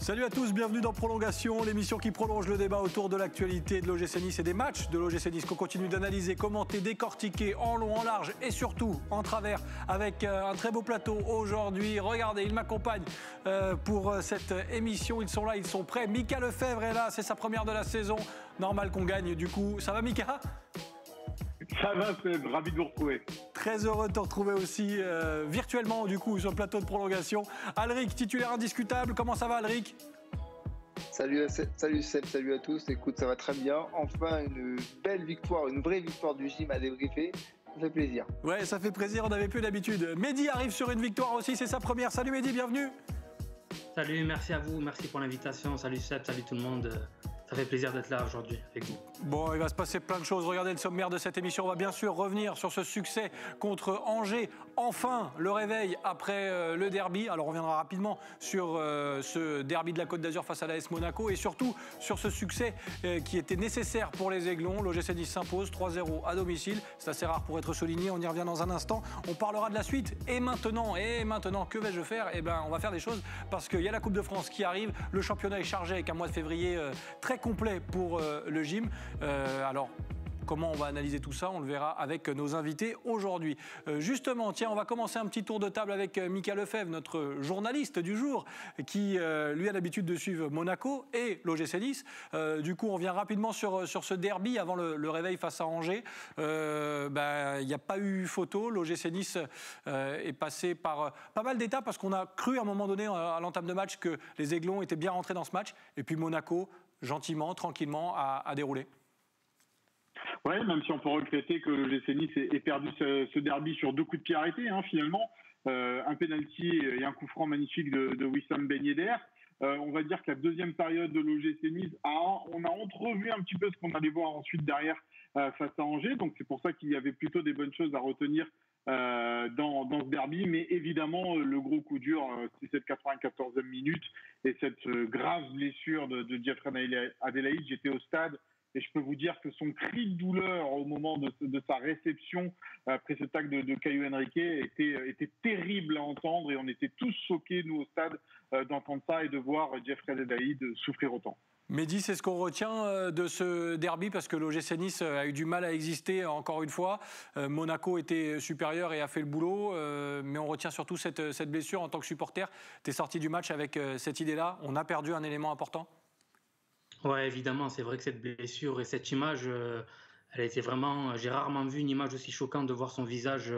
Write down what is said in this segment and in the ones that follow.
Salut à tous, bienvenue dans Prolongation, l'émission qui prolonge le débat autour de l'actualité de l'OGC Nice et des matchs de l'OGC Nice qu'on continue d'analyser, commenter, décortiquer en long, en large et surtout en travers avec un très beau plateau aujourd'hui. Regardez, ils m'accompagnent pour cette émission, ils sont là, ils sont prêts. Mika Lefebvre est là, c'est sa première de la saison. Normal qu'on gagne du coup. Ça va Mika ? Ça va, c'est ravi de vous retrouver. Très heureux de te retrouver aussi virtuellement du coup sur le plateau de Prolongation. Alric, titulaire indiscutable, comment ça va Alric ? Salut Seb, salut à tous. Écoute, ça va très bien. Enfin, une belle victoire, une vraie victoire du gym à débriefer. Ça fait plaisir. Ouais, ça fait plaisir, on n'avait plus d'habitude. Mehdi arrive sur une victoire aussi, c'est sa première. Salut Mehdi, bienvenue. Salut, merci à vous, merci pour l'invitation. Salut Seb, salut tout le monde. Ça fait plaisir d'être là aujourd'hui avec vous. Bon, il va se passer plein de choses. Regardez le sommaire de cette émission. On va bien sûr revenir sur ce succès contre Angers. Enfin, le réveil après le derby. Alors, on reviendra rapidement sur ce derby de la Côte d'Azur face à l'AS Monaco et surtout sur ce succès qui était nécessaire pour les Aiglons. L'OGC Nice s'impose 3-0 à domicile. C'est assez rare pour être souligné. On y revient dans un instant. On parlera de la suite. Et maintenant, que vais-je faire ? Eh bien, on va faire des choses parce qu'il y a la Coupe de France qui arrive. Le championnat est chargé avec un mois de février très complet pour le gym. Alors, comment on va analyser tout ça ? On le verra avec nos invités aujourd'hui. Justement, tiens, on va commencer un petit tour de table avec Mika Lefebvre, notre journaliste du jour, qui lui a l'habitude de suivre Monaco et l'OGC Nice. Du coup, on revient rapidement sur ce derby avant le réveil face à Angers. Il n'y a pas eu photo. L'OGC Nice est passé par pas mal d'étapes parce qu'on a cru à un moment donné à l'entame de match que les Aiglons étaient bien rentrés dans ce match. Et puis Monaco, gentiment, tranquillement, à dérouler. Oui, même si on peut regretter que le GC Nice ait perdu ce derby sur 2 coups de pied arrêtés, finalement. Un pénalty et un coup franc magnifique de Wissam Ben Yedder. On va dire que la deuxième période de l'OGC Nice, on a entrevu un petit peu ce qu'on allait voir ensuite derrière face à Angers. Donc c'est pour ça qu'il y avait plutôt des bonnes choses à retenir dans ce derby, mais évidemment le gros coup dur c'est cette 94e minute et cette grave blessure de Jeffrey Adelaide. J'étais au stade et je peux vous dire que son cri de douleur au moment de sa réception après ce tacle de Caio Henrique était terrible à entendre et on était tous choqués nous au stade d'entendre ça et de voir Jeffrey Adelaide souffrir autant. Mehdi, c'est ce qu'on retient de ce derby parce que l'OGC Nice a eu du mal à exister encore une fois. Monaco était supérieur et a fait le boulot, mais on retient surtout cette blessure en tant que supporter. Tu es sorti du match avec cette idée-là. On a perdu un élément important. Ouais, évidemment, c'est vrai que cette blessure et cette image, elle a été vraiment. J'ai rarement vu une image aussi choquante de voir son visage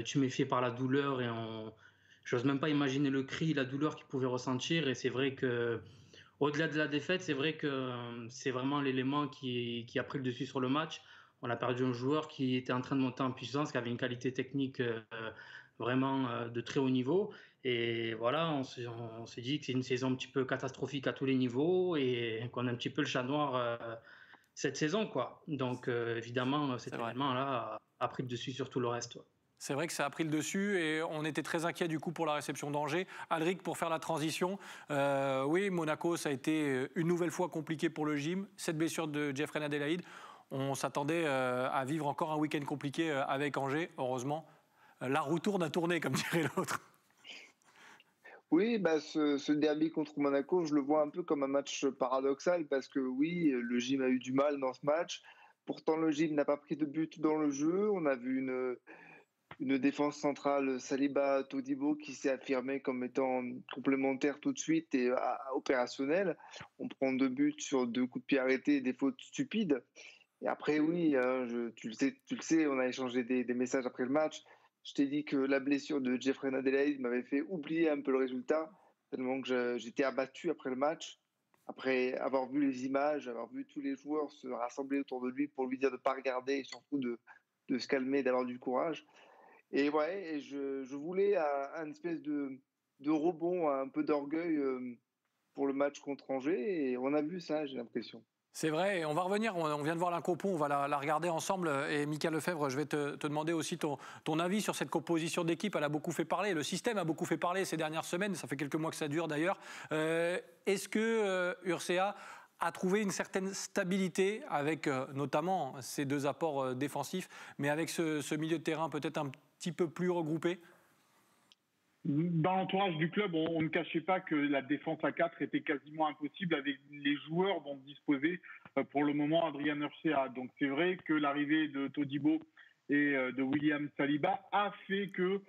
tuméfié par la douleur et j'ose même pas imaginer le cri, la douleur qu'il pouvait ressentir. Et c'est vrai que au-delà de la défaite, c'est vrai que c'est vraiment l'élément qui a pris le dessus sur le match. On a perdu un joueur qui était en train de monter en puissance, qui avait une qualité technique vraiment de très haut niveau. Et voilà, on s'est dit que c'est une saison un petit peu catastrophique à tous les niveaux et qu'on a un petit peu le chat noir cette saison, quoi. Donc évidemment, cet élément-là a pris le dessus sur tout le reste. C'est vrai que ça a pris le dessus et on était très inquiets du coup pour la réception d'Angers. Alric, pour faire la transition, oui, Monaco, ça a été une nouvelle fois compliqué pour le gym. Cette blessure de Jeffrey Adelaide, on s'attendait à vivre encore un week-end compliqué avec Angers. Heureusement, la roue tourne à tourner, comme dirait l'autre. Oui, ce derby contre Monaco, je le vois un peu comme un match paradoxal parce que oui, le gym a eu du mal dans ce match. Pourtant, le gym n'a pas pris de but dans le jeu. On a vu une défense centrale, Saliba Todibo, qui s'est affirmée comme étant complémentaire tout de suite et opérationnelle. On prend 2 buts sur 2 coups de pied arrêtés et des fautes stupides. Et après, oui, tu le sais, on a échangé des messages après le match. Je t'ai dit que la blessure de Jeffrey Adelaide m'avait fait oublier un peu le résultat, tellement que j'étais abattu après le match. Après avoir vu les images, avoir vu tous les joueurs se rassembler autour de lui pour lui dire de ne pas regarder et surtout de se calmer, d'avoir du courage. Et ouais, je voulais un espèce de rebond, un peu d'orgueil pour le match contre Angers. Et on a vu ça, j'ai l'impression. C'est vrai, et on va revenir, on vient de voir la compo, on va la regarder ensemble. Et Mika Lefebvre, je vais te demander aussi ton avis sur cette composition d'équipe. Elle a beaucoup fait parler, le système a beaucoup fait parler ces dernières semaines, ça fait quelques mois que ça dure d'ailleurs. Est-ce que Urcea a trouvé une certaine stabilité avec notamment ces 2 apports défensifs, mais avec ce milieu de terrain peut-être un petit peu plus regroupé ? Dans l'entourage du club, on ne cachait pas que la défense à 4 était quasiment impossible avec les joueurs dont disposait pour le moment Adrian Urcea. Donc c'est vrai que l'arrivée de Todibo et de William Saliba a fait que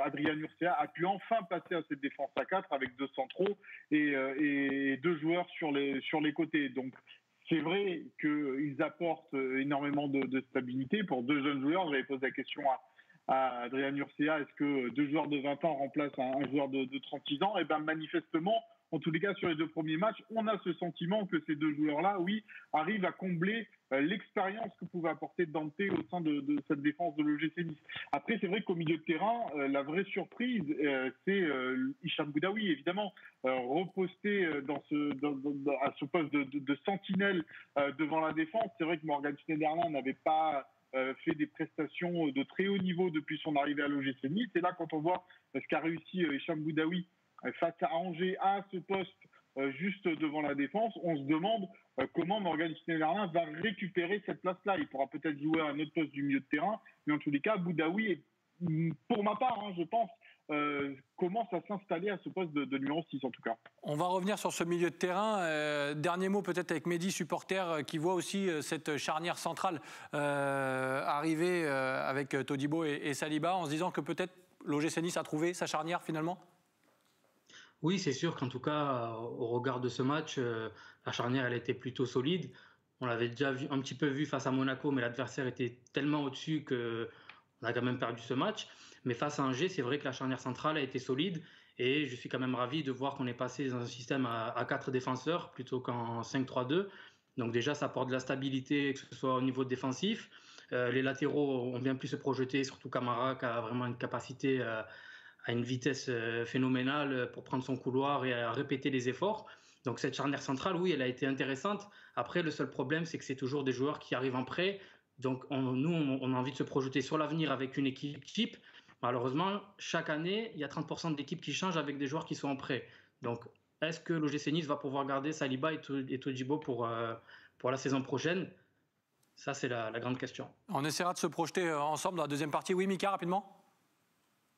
Adrian Urcea a pu enfin passer à cette défense à 4 avec 2 centraux et 2 joueurs sur les côtés. Donc c'est vrai qu'ils apportent énormément de stabilité pour 2 jeunes joueurs. J'avais posé la question à Adrian Urcea, est-ce que 2 joueurs de 20 ans remplacent un joueur de 36 ans? Et bien manifestement, en tous les cas sur les 2 premiers matchs, on a ce sentiment que ces 2 joueurs-là, oui, arrivent à combler l'expérience que pouvait apporter Dante au sein de cette défense de l'OGC Nice. Après, c'est vrai qu'au milieu de terrain, la vraie surprise, c'est Hicham Boudaoui, évidemment, reposté à ce poste de sentinelle devant la défense. C'est vrai que Morgan Schneiderlin n'avait pas fait des prestations de très haut niveau depuis son arrivée à l'OGC Nice. Et là, quand on voit ce qu'a réussi Hicham Boudaoui face à Angers à ce poste juste devant la défense, on se demande comment Morgan Schneiderlin va récupérer cette place-là. Il pourra peut-être jouer à un autre poste du milieu de terrain, mais en tous les cas, Boudaoui, pour ma part, je pense, commence à s'installer à ce poste de numéro 6 en tout cas. On va revenir sur ce milieu de terrain. Dernier mot peut-être avec Mehdi, supporter, qui voit aussi cette charnière centrale arriver avec Todibo et Saliba, en se disant que peut-être l'OGC Nice a trouvé sa charnière finalement. Oui, c'est sûr qu'en tout cas, au regard de ce match, la charnière elle était plutôt solide. On l'avait déjà un petit peu vu face à Monaco, mais l'adversaire était tellement au-dessus qu'on a quand même perdu ce match. Mais face à Angers, c'est vrai que la charnière centrale a été solide et je suis quand même ravi de voir qu'on est passé dans un système à 4 défenseurs plutôt qu'en 5-3-2. Donc déjà, ça apporte de la stabilité, que ce soit au niveau défensif. Les latéraux ont bien pu se projeter, surtout Camara qui a vraiment une capacité à une vitesse phénoménale pour prendre son couloir et à répéter les efforts. Donc cette charnière centrale, oui, elle a été intéressante. Après, le seul problème, c'est que c'est toujours des joueurs qui arrivent en prêt. Donc nous, on a envie de se projeter sur l'avenir avec une équipe type. Malheureusement, chaque année, il y a 30% de l'équipe qui change avec des joueurs qui sont en prêt. Donc, est-ce que l'OGC Nice va pouvoir garder Saliba et Todibo pour la saison prochaine? Ça, c'est la grande question. On essaiera de se projeter ensemble dans la deuxième partie. Oui, Mika, rapidement.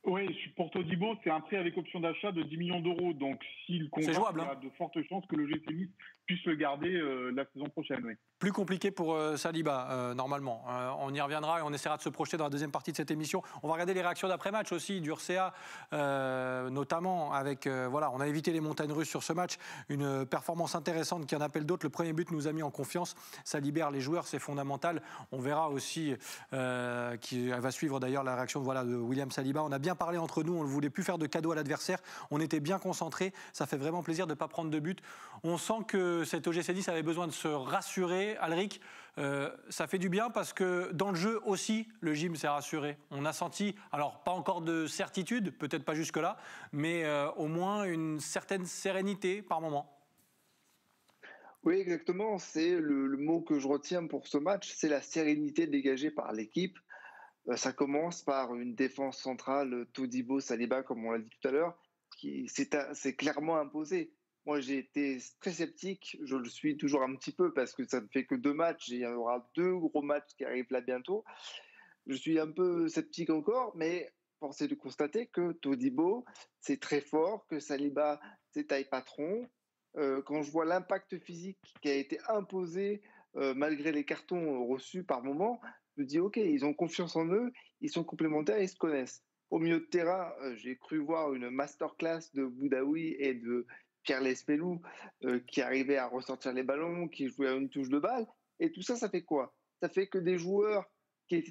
Oui, pour Todibo, c'est un prêt avec option d'achat de 10 millions d'euros. Donc, s'il convient, il y a de fortes chances que le l'OGC Nice puisse le garder la saison prochaine. Oui. Plus compliqué pour Saliba, normalement. On y reviendra et on essaiera de se projeter dans la deuxième partie de cette émission. On va regarder les réactions d'après-match aussi, d'Urcea, notamment avec... voilà, on a évité les montagnes russes sur ce match. Une performance intéressante qui en appelle d'autres. Le premier but nous a mis en confiance. Ça libère les joueurs, c'est fondamental. On verra aussi, qui va suivre d'ailleurs la réaction de William Saliba. On a bien parlé entre nous, on ne voulait plus faire de cadeaux à l'adversaire. On était bien concentrés. Ça fait vraiment plaisir de ne pas prendre de but. On sent que cet OGC Nice avait besoin de se rassurer. Alric, ça fait du bien parce que dans le jeu aussi, le gym s'est rassuré. On a senti, alors pas encore de certitude, peut-être pas jusque-là, mais au moins une certaine sérénité par moment. Oui, exactement. C'est le mot que je retiens pour ce match, c'est la sérénité dégagée par l'équipe. Ça commence par une défense centrale, Todibo, Saliba, comme on l'a dit tout à l'heure, qui c'est clairement imposé. Moi, j'ai été très sceptique, je le suis toujours un petit peu parce que ça ne fait que 2 matchs et il y en aura 2 gros matchs qui arrivent là bientôt. Je suis un peu sceptique encore, mais force est de constater que Todibo, c'est très fort, que Saliba, c'est taille patron. Quand je vois l'impact physique qui a été imposé malgré les cartons reçus par moment, je me dis ok, ils ont confiance en eux, ils sont complémentaires, ils se connaissent. Au milieu de terrain, j'ai cru voir une masterclass de Boudaoui et de Pierre Lespelou qui arrivaient à ressortir les ballons, qui jouaient à une touche de balle. Et tout ça, ça fait quoi? Ça fait que des joueurs qui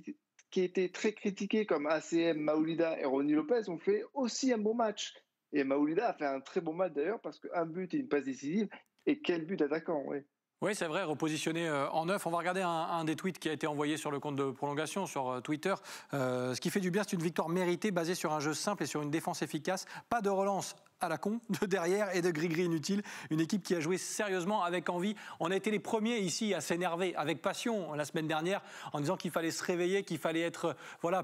étaient très critiqués comme ACM, Maoulida et Ronny Lopez ont fait aussi un bon match. Et Maoulida a fait un très bon match d'ailleurs parce qu'un but et une passe décisive. Et quel but attaquant, oui. Oui, c'est vrai, repositionné en neuf. On va regarder un des tweets qui a été envoyé sur le compte de prolongation, sur Twitter. Ce qui fait du bien, c'est une victoire méritée, basée sur un jeu simple et sur une défense efficace. Pas de relance à la con, de derrière et de gris-gris inutile. Une équipe qui a joué sérieusement, avec envie. On a été les premiers ici à s'énerver avec passion la semaine dernière en disant qu'il fallait se réveiller, qu'il fallait être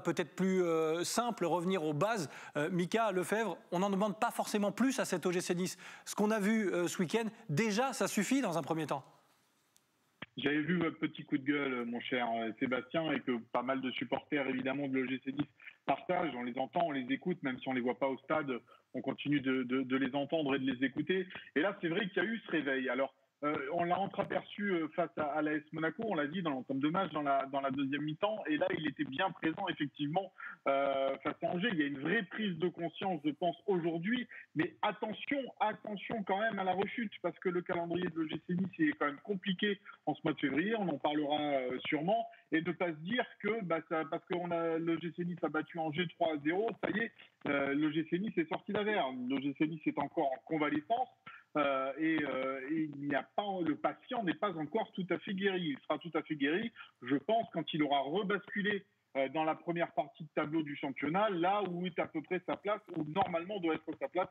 peut-être plus simple, revenir aux bases. Mika Lefebvre, on n'en demande pas forcément plus à cet OGC Nice. Ce qu'on a vu ce week-end, déjà, ça suffit dans un premier temps. J'avais vu votre petit coup de gueule, mon cher Sébastien, et que pas mal de supporters, évidemment, de l'OGC Nice partagent. On les entend, on les écoute, même si on les voit pas au stade, on continue de les entendre et de les écouter. Et là, c'est vrai qu'il y a eu ce réveil. Alors, on l'a entreaperçu face à l'AS Monaco, on l'a dit dans l'entame de match, dans la deuxième mi-temps, et là, il était bien présent, effectivement, face à Angers. Il y a une vraie prise de conscience, je pense, aujourd'hui, mais attention quand même à la rechute, parce que le calendrier de l'OGC Nice est quand même compliqué en ce mois de février, on en parlera sûrement, et ne pas se dire que parce que l'OGC Nice a battu Angers 3-0, ça y est, l'OGC Nice est sorti d'affaire. L'OGC Nice est encore en convalescence. Et il n'y a pas, le patient n'est pas encore tout à fait guéri. Il sera tout à fait guéri, je pense, quand il aura rebasculé dans la première partie de tableau du championnat, là où est à peu près sa place, où normalement doit être sa place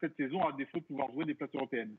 cette saison, à défaut de pouvoir jouer des places européennes.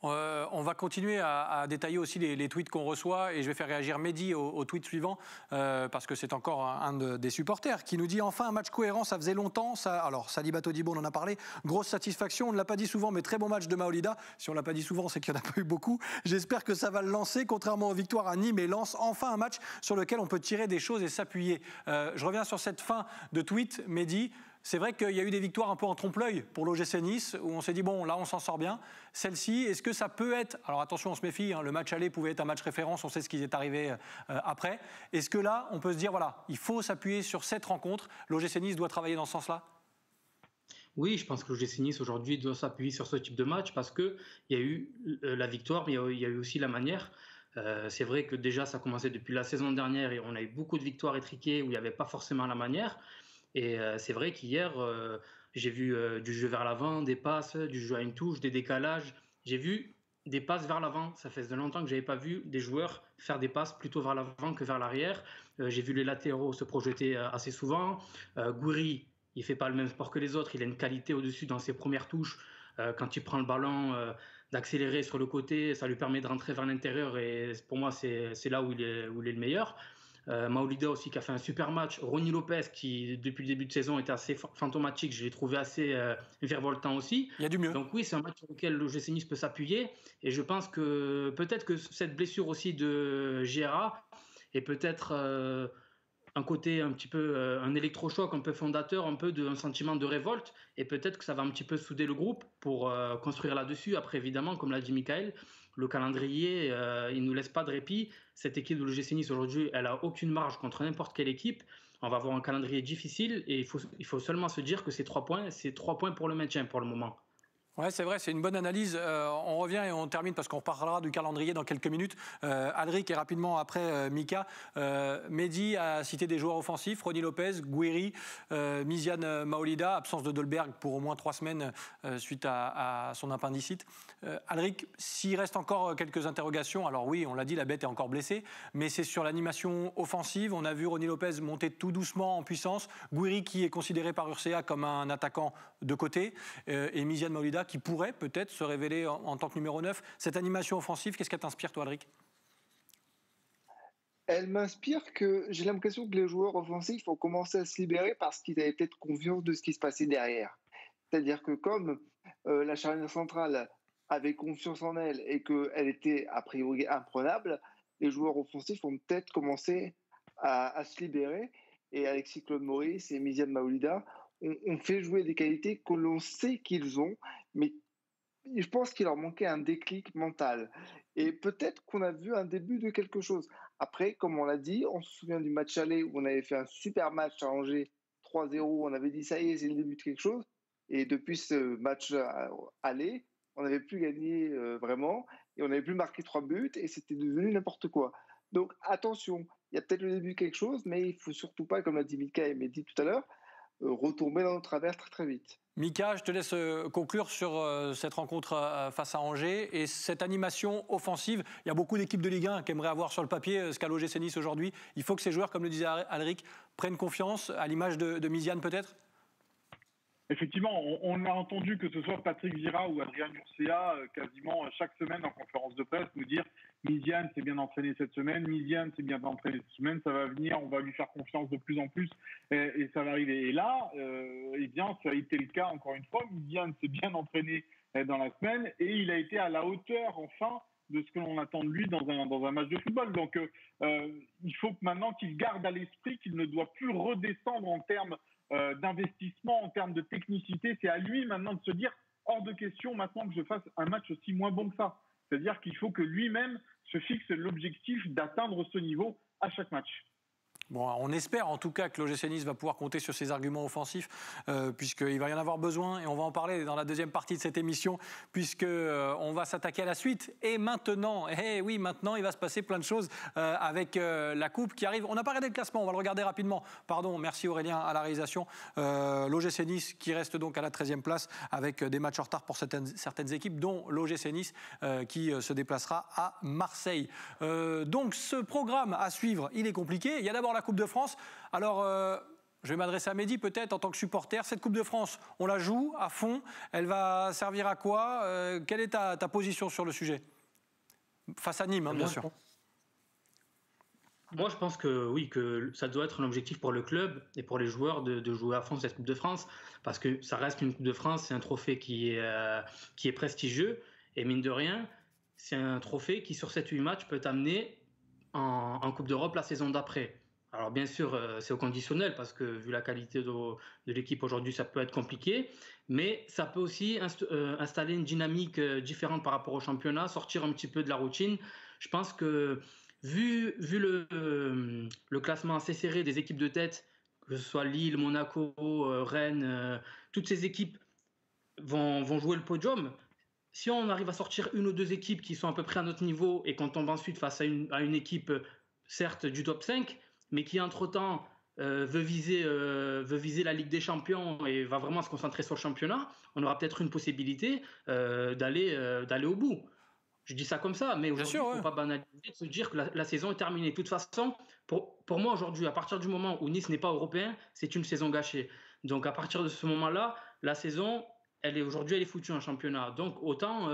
On va continuer à détailler aussi les tweets qu'on reçoit et je vais faire réagir Mehdi au tweet suivant parce que c'est encore un des supporters qui nous dit enfin un match cohérent, ça faisait longtemps. Alors Saliba Todibo, on en a parlé, grosse satisfaction, on ne l'a pas dit souvent mais très bon match de Maolida. Si on ne l'a pas dit souvent c'est qu'il n'y en a pas eu beaucoup. J'espère que ça va le lancer contrairement aux victoires à Nîmes et Lens. Enfin un match sur lequel on peut tirer des choses et s'appuyer. Je reviens sur cette fin de tweet, Mehdi. C'est vrai qu'il y a eu des victoires un peu en trompe-l'œil pour l'OGC Nice, où on s'est dit, bon, là, on s'en sort bien. Celle-ci, est-ce que ça peut être... Alors attention, on se méfie, hein, le match aller pouvait être un match référence, on sait ce qui est arrivé après. Est-ce que là, on peut se dire, voilà, il faut s'appuyer sur cette rencontre, l'OGC Nice doit travailler dans ce sens-là ? Oui, je pense que l'OGC Nice aujourd'hui doit s'appuyer sur ce type de match parce qu'il y a eu la victoire, mais il y a eu aussi la manière. C'est vrai que déjà, ça a commencé depuis la saison dernière et on a eu beaucoup de victoires étriquées où il n'y avait pas forcément la manière. Et c'est vrai qu'hier, j'ai vu du jeu vers l'avant, des passes, du jeu à une touche, des décalages. J'ai vu des passes vers l'avant. Ça fait longtemps que je n'avais pas vu des joueurs faire des passes plutôt vers l'avant que vers l'arrière. J'ai vu les latéraux se projeter assez souvent. Gouiri, il ne fait pas le même sport que les autres. Il a une qualité au-dessus dans ses premières touches. Quand il prend le ballon, d'accélérer sur le côté, ça lui permet de rentrer vers l'intérieur. Et pour moi, c'est là où il est le meilleur. Maolida aussi qui a fait un super match. Ronny Lopez qui depuis le début de saison était assez fantomatique, je l'ai trouvé assez virevoltant aussi. Il y a du mieux. Donc oui, c'est un match sur lequel l'OGC Nice peut s'appuyer et je pense que peut-être que cette blessure aussi de Gera est peut-être un côté un petit peu un électrochoc un peu fondateur, un sentiment de révolte et peut-être que ça va un petit peu souder le groupe pour construire là-dessus. Après évidemment, comme l'a dit Michael, le calendrier, il ne nous laisse pas de répit. Cette équipe de l'OGC Nice aujourd'hui, elle n'a aucune marge contre n'importe quelle équipe. On va avoir un calendrier difficile et il faut seulement se dire que c'est 3 points. C'est 3 points pour le maintien pour le moment. Ouais, c'est vrai, c'est une bonne analyse. On revient et on termine parce qu'on parlera du calendrier dans quelques minutes. Alric et rapidement après Mika. Mehdi a cité des joueurs offensifs, Ronny Lopez, Gouiri, Miziane Maolida, absence de Dolberg pour au moins 3 semaines suite à son appendicite. Alric, s'il reste encore quelques interrogations, alors oui, on l'a dit, la bête est encore blessée, mais c'est sur l'animation offensive. On a vu Ronny Lopez monter tout doucement en puissance, Gouiri qui est considéré par Urcea comme un attaquant de côté, et Miziane Maolida qui pourrait peut-être se révéler en tant que numéro 9. Cette animation offensive, qu'est-ce qu'elle t'inspire, toi, Alric ? Elle m'inspire que j'ai l'impression que les joueurs offensifs ont commencé à se libérer parce qu'ils avaient peut-être confiance de ce qui se passait derrière. C'est-à-dire que comme la charnière centrale avait confiance en elle et qu'elle était a priori imprenable, les joueurs offensifs ont peut-être commencé à se libérer. Et Alexis Claude Maurice et Miziane Maolida ont fait jouer des qualités que l'on sait qu'ils ont, mais je pense qu'il leur manquait un déclic mental. Et peut-être qu'on a vu un début de quelque chose. Après, comme on l'a dit, on se souvient du match aller où on avait fait un super match à Angers, 3-0, on avait dit ça y est, c'est le début de quelque chose. Et depuis ce match aller, on n'avait plus gagné vraiment, et on n'avait plus marqué 3 buts, et c'était devenu n'importe quoi. Donc attention, il y a peut-être le début de quelque chose, mais il ne faut surtout pas, comme l'a dit Mika et Mehdi tout à l'heure, retomber dans le travers très très vite. Mika, je te laisse conclure sur cette rencontre face à Angers et cette animation offensive. Il y a beaucoup d'équipes de Ligue 1 qui aimeraient avoir sur le papier ce qu'a l'OGC Nice aujourd'hui. Il faut que ces joueurs, comme le disait Alric, prennent confiance, à l'image de Miziane peut-être ? Effectivement, on a entendu que ce soit Patrick Vieira ou Adrien Urcea quasiment chaque semaine en conférence de presse nous dire Miziane s'est bien entraîné cette semaine, Miziane s'est bien entraîné cette semaine, ça va venir, on va lui faire confiance de plus en plus et ça va arriver. Et là, eh bien, ça a été le cas encore une fois. Miziane s'est bien entraîné dans la semaine et il a été à la hauteur enfin de ce que l'on attend de lui dans un match de football. Donc, il faut maintenant qu'il garde à l'esprit qu'il ne doit plus redescendre en termes d'investissement, en termes de technicité. C'est à lui maintenant de se dire, hors de question maintenant que je fasse un match aussi moins bon que ça. C'est-à-dire qu'il faut que lui-même se fixe l'objectif d'atteindre ce niveau à chaque match. Bon, on espère en tout cas que l'OGC Nice va pouvoir compter sur ses arguments offensifs, puisqu'il va y en avoir besoin, et on va en parler dans la deuxième partie de cette émission, puisqu'on va s'attaquer à la suite. Et maintenant, maintenant il va se passer plein de choses avec la Coupe qui arrive. On n'a pas regardé le classement, on va le regarder rapidement. Pardon, merci Aurélien à la réalisation. L'OGC Nice qui reste donc à la 13e place avec des matchs en retard pour certaines équipes, dont l'OGC Nice qui se déplacera à Marseille. Donc ce programme à suivre, il est compliqué. Il y a d'abord la Coupe de France. Alors, je vais m'adresser à Mehdi peut-être en tant que supporter. Cette Coupe de France, on la joue à fond. Elle va servir à quoi ? Quelle est ta position sur le sujet ? Face à Nîmes, bien sûr. Moi, je pense que oui, que ça doit être un objectif pour le club et pour les joueurs de jouer à fond cette Coupe de France, parce que ça reste une Coupe de France, c'est un trophée qui est prestigieux, et mine de rien, c'est un trophée qui, sur 7-8 matchs, peut t'amener en Coupe d'Europe la saison d'après. Alors bien sûr, c'est au conditionnel parce que vu la qualité de l'équipe aujourd'hui, ça peut être compliqué. Mais ça peut aussi installer une dynamique différente par rapport au championnat, sortir un petit peu de la routine. Je pense que vu le classement assez serré des équipes de tête, que ce soit Lille, Monaco, Rennes, toutes ces équipes vont jouer le podium. Si on arrive à sortir une ou deux équipes qui sont à peu près à notre niveau et qu'on tombe ensuite face à une équipe, certes du top 5, mais qui entre-temps veut viser la Ligue des Champions et va vraiment se concentrer sur le championnat, on aura peut-être une possibilité d'aller au bout. Je dis ça comme ça, mais aujourd'hui, il ne faut pas banaliser, de se dire que la saison est terminée. De toute façon, pour moi aujourd'hui, à partir du moment où Nice n'est pas européen, c'est une saison gâchée. Donc à partir de ce moment-là, la saison, aujourd'hui, elle est foutue en championnat. Donc autant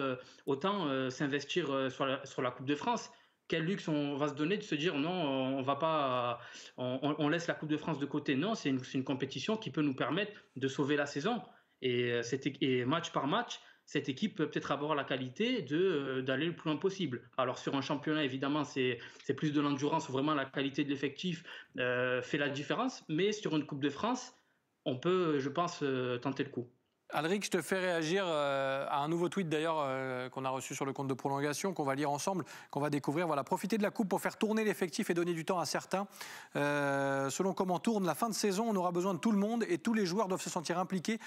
s'investir sur la Coupe de France. Quel luxe on va se donner de se dire non, on va pas, on laisse la Coupe de France de côté. Non, c'est une compétition qui peut nous permettre de sauver la saison. Et match par match, cette équipe peut peut-être avoir la qualité d'aller le plus loin possible. Alors sur un championnat, évidemment, c'est plus de l'endurance où vraiment la qualité de l'effectif fait la différence. Mais sur une Coupe de France, on peut, je pense, tenter le coup. Alric, je te fais réagir à un nouveau tweet d'ailleurs qu'on a reçu sur le compte de prolongation, qu'on va lire ensemble, qu'on va découvrir. Voilà, profiter de la Coupe pour faire tourner l'effectif et donner du temps à certains. Selon comment tourne la fin de saison, on aura besoin de tout le monde et tous les joueurs doivent se sentir impliqués.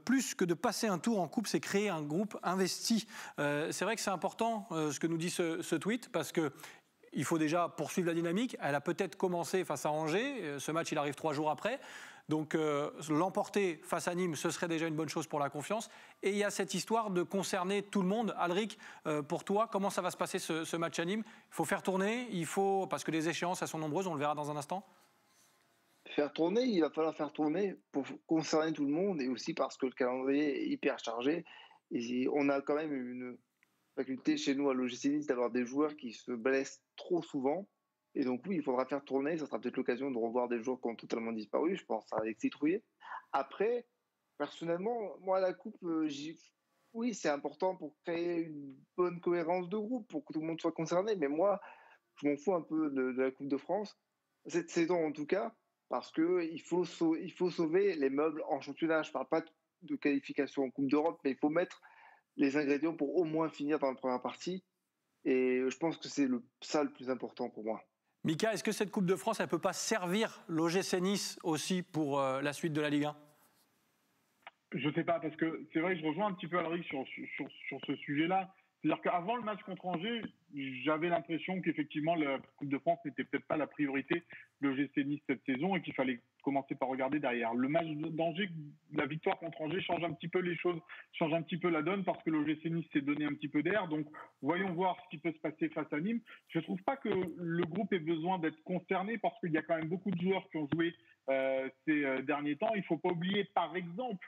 Plus que de passer un tour en Coupe, c'est créer un groupe investi. C'est vrai que c'est important ce que nous dit ce tweet, parce que il faut déjà poursuivre la dynamique. Elle a peut-être commencé face à Angers. Ce match, il arrive 3 jours après. Donc l'emporter face à Nîmes, ce serait déjà une bonne chose pour la confiance. Et il y a cette histoire de concerner tout le monde. Alric, pour toi, comment ça va se passer ce match à Nîmes ? Il faut faire tourner, parce que les échéances, elles sont nombreuses, on le verra dans un instant. Faire tourner, il va falloir faire tourner pour concerner tout le monde, et aussi parce que le calendrier est hyper chargé. Et on a quand même une faculté chez nous à l'OGC Nice d'avoir des joueurs qui se blessent trop souvent. Et donc oui, il faudra faire tourner. Ça sera peut-être l'occasion de revoir des joueurs qui ont totalement disparu. Je pense à Alexis Trouillet. Après, personnellement, moi, la Coupe, oui, c'est important pour créer une bonne cohérence de groupe, pour que tout le monde soit concerné. Mais moi, je m'en fous un peu de la Coupe de France. Cette saison, en tout cas, parce qu'il faut sauver les meubles en championnat. Je ne parle pas de qualification en Coupe d'Europe, mais il faut mettre les ingrédients pour au moins finir dans la première partie. Et je pense que c'est ça le plus important pour moi. Mika, est-ce que cette Coupe de France, elle ne peut pas servir l'OGC Nice aussi pour la suite de la Ligue 1 ? Je ne sais pas, parce que c'est vrai que je rejoins un petit peu Alric sur ce sujet-là. C'est-à-dire qu'avant le match contre Angers, j'avais l'impression qu'effectivement la Coupe de France n'était peut-être pas la priorité de l'OGC Nice cette saison et qu'il fallait commencer par regarder derrière. Le match d'Angers, la victoire contre Angers change un petit peu les choses, change un petit peu la donne parce que l'OGC Nice s'est donné un petit peu d'air. Donc voyons voir ce qui peut se passer face à Nîmes. Je ne trouve pas que le groupe ait besoin d'être concerné parce qu'il y a quand même beaucoup de joueurs qui ont joué ces derniers temps. Il ne faut pas oublier par exemple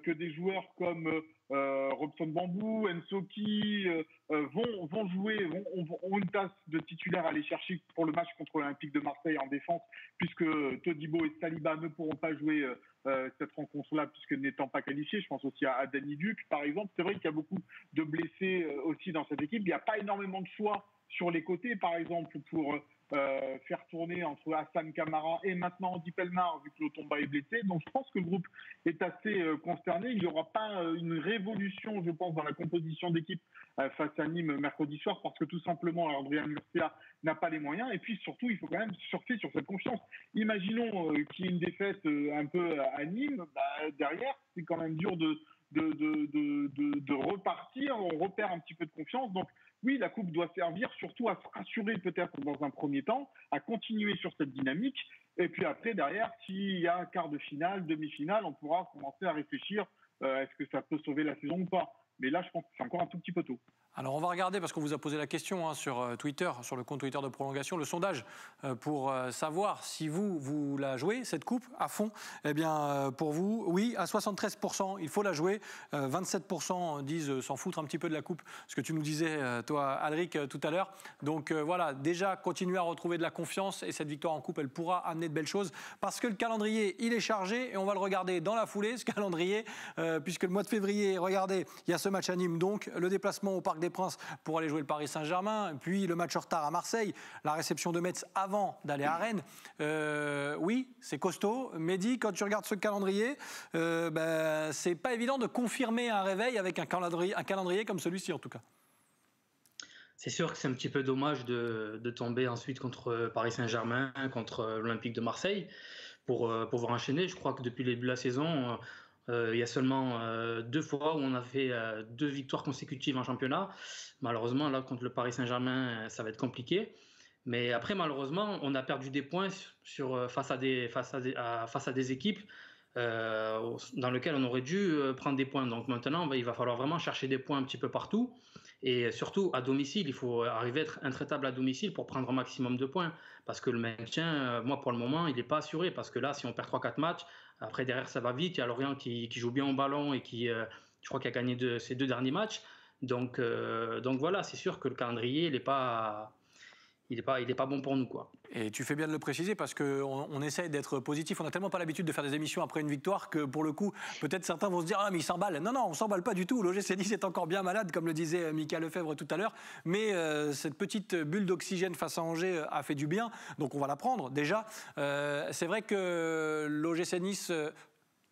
que des joueurs comme Robson Bambou, Nsoki vont jouer, ont une place de titulaire à aller chercher pour le match contre l'Olympique de Marseille en défense, puisque Todibo et Saliba ne pourront pas jouer cette rencontre-là, puisque n'étant pas qualifiés. Je pense aussi à Danny Duc, par exemple. C'est vrai qu'il y a beaucoup de blessés aussi dans cette équipe. Il n'y a pas énormément de choix sur les côtés, par exemple, pour faire tourner entre Hassan Kamara et maintenant Andy Pelmar, vu que Lotomba est blessé. Donc je pense que le groupe est assez consterné. Il n'y aura pas une révolution, je pense, dans la composition d'équipe face à Nîmes mercredi soir, parce que tout simplement, Adrien Murcia n'a pas les moyens. Et puis surtout, il faut quand même surfer sur cette confiance. Imaginons qu'il y ait une défaite un peu à Nîmes. Derrière, c'est quand même dur de repartir. On repère un petit peu de confiance. Donc oui, la Coupe doit servir surtout à se rassurer peut-être dans un premier temps, à continuer sur cette dynamique. Et puis après, derrière, s'il y a quart de finale, demi-finale, on pourra commencer à réfléchir est-ce que ça peut sauver la saison ou pas. Mais là, je pense que c'est encore un tout petit peu tôt. Alors on va regarder, parce qu'on vous a posé la question sur Twitter, sur le compte Twitter de Prolongation, le sondage pour savoir si vous la jouez, cette coupe, à fond. Eh bien, pour vous, oui, à 73%, il faut la jouer. 27% disent s'en foutre un petit peu de la coupe, ce que tu nous disais, toi, Alric, tout à l'heure. Donc voilà, déjà, continuer à retrouver de la confiance, et cette victoire en coupe, elle pourra amener de belles choses, parce que le calendrier, il est chargé, et on va le regarder dans la foulée, ce calendrier, puisque le mois de février, regardez, il y a ce match à Nîmes, donc le déplacement au Parc des Princes pour aller jouer le Paris Saint-Germain, puis le match en retard à Marseille, la réception de Metz avant d'aller à Rennes. Oui, c'est costaud. Mehdi, quand tu regardes ce calendrier, c'est pas évident de confirmer un réveil avec un calendrier comme celui-ci en tout cas. C'est sûr que c'est un petit peu dommage de tomber ensuite contre Paris Saint-Germain, contre l'Olympique de Marseille pour pouvoir enchaîner. Je crois que depuis le début de la saison, il y a seulement 2 fois où on a fait 2 victoires consécutives en championnat. Malheureusement, là, contre le Paris Saint-Germain, ça va être compliqué. Mais après, malheureusement, on a perdu des points face à des équipes dans lesquelles on aurait dû prendre des points. Donc maintenant, il va falloir vraiment chercher des points un petit peu partout. Et surtout, à domicile, il faut arriver à être intraitable à domicile pour prendre un maximum de points. Parce que le maintien, moi, pour le moment, il n'est pas assuré. Parce que là, si on perd 3-4 matchs, après, derrière, ça va vite. Il y a Lorient qui joue bien au ballon et qui, je crois, qui a gagné ses 2 derniers matchs. Donc voilà, c'est sûr que le calendrier, il n'est pas bon pour nous, quoi. Et tu fais bien de le préciser, parce qu'on essaie d'être positif. On n'a tellement pas l'habitude de faire des émissions après une victoire que, pour le coup, peut-être certains vont se dire « Ah, mais il s'emballe ». Non, on ne s'emballe pas du tout. L'OGC Nice est encore bien malade, comme le disait Mika Lefebvre tout à l'heure. Mais cette petite bulle d'oxygène face à Angers a fait du bien. Donc on va la prendre, déjà. C'est vrai que l'OGC Nice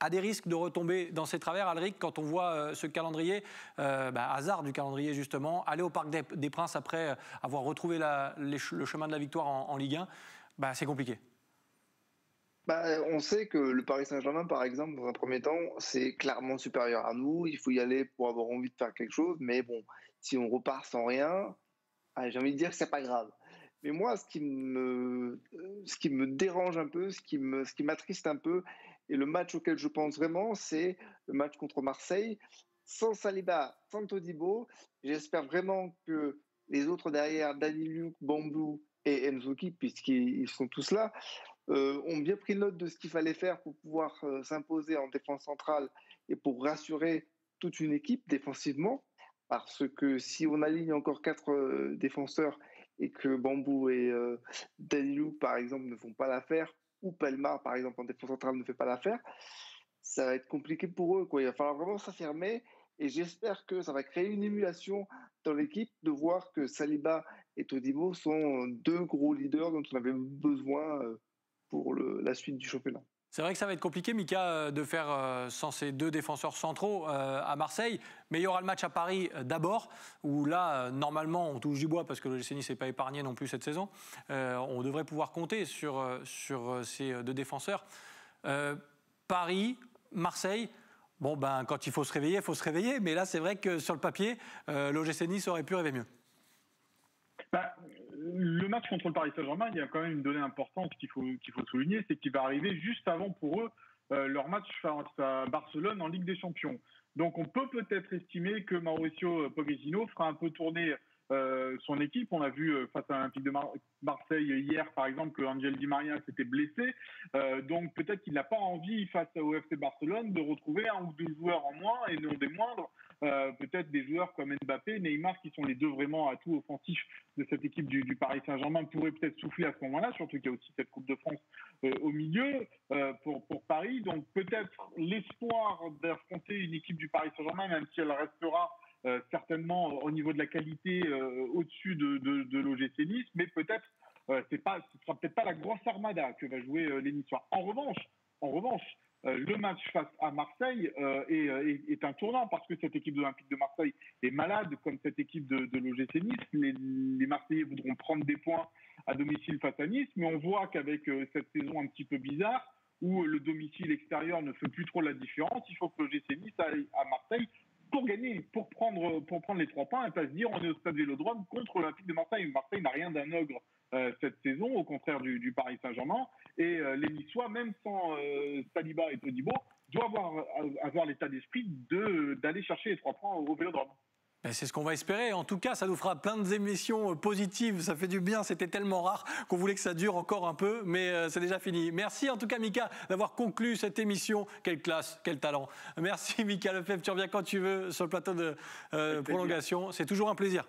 a des risques de retomber dans ses travers, Alric, quand on voit ce calendrier, hasard du calendrier justement, aller au Parc des Princes après avoir retrouvé le chemin de la victoire en Ligue 1, c'est compliqué. On sait que le Paris Saint-Germain, par exemple, dans un premier temps, c'est clairement supérieur à nous. Il faut y aller pour avoir envie de faire quelque chose. Mais bon, si on repart sans rien, j'ai envie de dire que c'est pas grave. Mais moi, ce qui me dérange un peu, ce qui m'attriste un peu, et le match auquel je pense vraiment, c'est le match contre Marseille. Sans Saliba, sans Todibo, j'espère vraiment que les autres derrière, Danny Duc, Bambou et Nsoki, puisqu'ils sont tous là, ont bien pris note de ce qu'il fallait faire pour pouvoir s'imposer en défense centrale et pour rassurer toute une équipe défensivement. Parce que si on aligne encore 4 défenseurs et que Bambou et Danny Duc, par exemple, ne font pas l'affaire, ou Pelmar, par exemple, en défense centrale, ne fait pas l'affaire, ça va être compliqué pour eux, quoi. Il va falloir vraiment s'affirmer, et j'espère que ça va créer une émulation dans l'équipe de voir que Saliba et Todibo sont 2 gros leaders dont on avait besoin pour la suite du championnat. C'est vrai que ça va être compliqué, Mika, de faire sans ces 2 défenseurs centraux à Marseille. Mais il y aura le match à Paris d'abord, où là, normalement, on touche du bois parce que le l'OGC Nice n'est pas épargné non plus cette saison. On devrait pouvoir compter sur ces 2 défenseurs. Paris, Marseille, quand il faut se réveiller, il faut se réveiller. Mais là, c'est vrai que sur le papier, l'OGC Nice aurait pu rêver mieux. Le match contre le Paris Saint-Germain, il y a quand même une donnée importante qu'il faut souligner, c'est qu'il va arriver juste avant pour eux leur match face à Barcelone en Ligue des Champions. Donc on peut peut-être estimer que Mauricio Pochettino fera un peu tourner son équipe. On a vu face à l'Olympique de Marseille hier, par exemple, que Angel Di Maria s'était blessé. Donc peut-être qu'il n'a pas envie, face au FC Barcelone, de retrouver 1 ou 2 joueurs en moins, et non des moindres, peut-être des joueurs comme Mbappé, Neymar, qui sont les deux vraiment atouts offensifs de cette équipe du Paris Saint-Germain, pourraient peut-être souffler à ce moment-là, surtout qu'il y a aussi cette Coupe de France au milieu pour Paris. Donc peut-être l'espoir d'affronter une équipe du Paris Saint-Germain, même si elle restera certainement au niveau de la qualité au-dessus de l'OGC Nice, mais peut-être ce sera peut-être pas la grosse armada que va jouer les Niçois. En revanche, le match face à Marseille est un tournant parce que cette équipe de l'Olympique de Marseille est malade, comme cette équipe de l'OGC Nice. Les Marseillais voudront prendre des points à domicile face à Nice, mais on voit qu'avec cette saison un petit peu bizarre, où le domicile extérieur ne fait plus trop la différence, il faut que l'OGC Nice aille à Marseille pour gagner, pour prendre les 3 points et pas se dire on est au stade Vélodrome contre l'Olympique de Marseille. Marseille n'a rien d'un ogre cette saison, au contraire du Paris Saint-Germain. Et les Niçois, même sans Saliba et Todibo, doivent avoir l'état d'esprit d'aller chercher les 3 points au Vélodrome. C'est ce qu'on va espérer. En tout cas, ça nous fera plein d'émissions positives. Ça fait du bien. C'était tellement rare qu'on voulait que ça dure encore un peu, mais c'est déjà fini. Merci en tout cas, Mika, d'avoir conclu cette émission. Quelle classe, quel talent. Merci, Mika Lefebvre. Tu reviens quand tu veux sur le plateau de prolongation. C'est toujours un plaisir.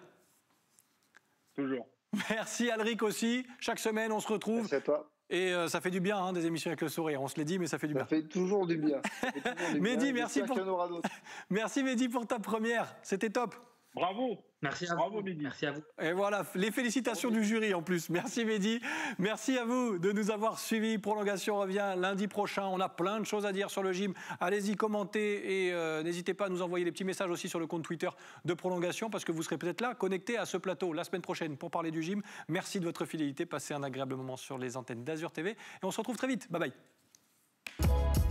Toujours. Merci, Alric aussi. Chaque semaine, on se retrouve. Merci à toi. Et ça fait du bien, des émissions avec le sourire. On se l'est dit, mais ça fait du bien. Ça fait toujours du bien. Mehdi, merci merci Mehdi pour ta première. C'était top. Bravo. Merci à Bravo, vous. Mehdi. Merci à vous. Et voilà, les félicitations du jury en plus. Merci Mehdi. Merci à vous de nous avoir suivis. Prolongation revient lundi prochain. On a plein de choses à dire sur le gym. Allez-y, commentez et n'hésitez pas à nous envoyer des petits messages aussi sur le compte Twitter de Prolongation parce que vous serez peut-être là, connectés à ce plateau la semaine prochaine pour parler du gym. Merci de votre fidélité. Passez un agréable moment sur les antennes d'Azur TV et on se retrouve très vite. Bye bye.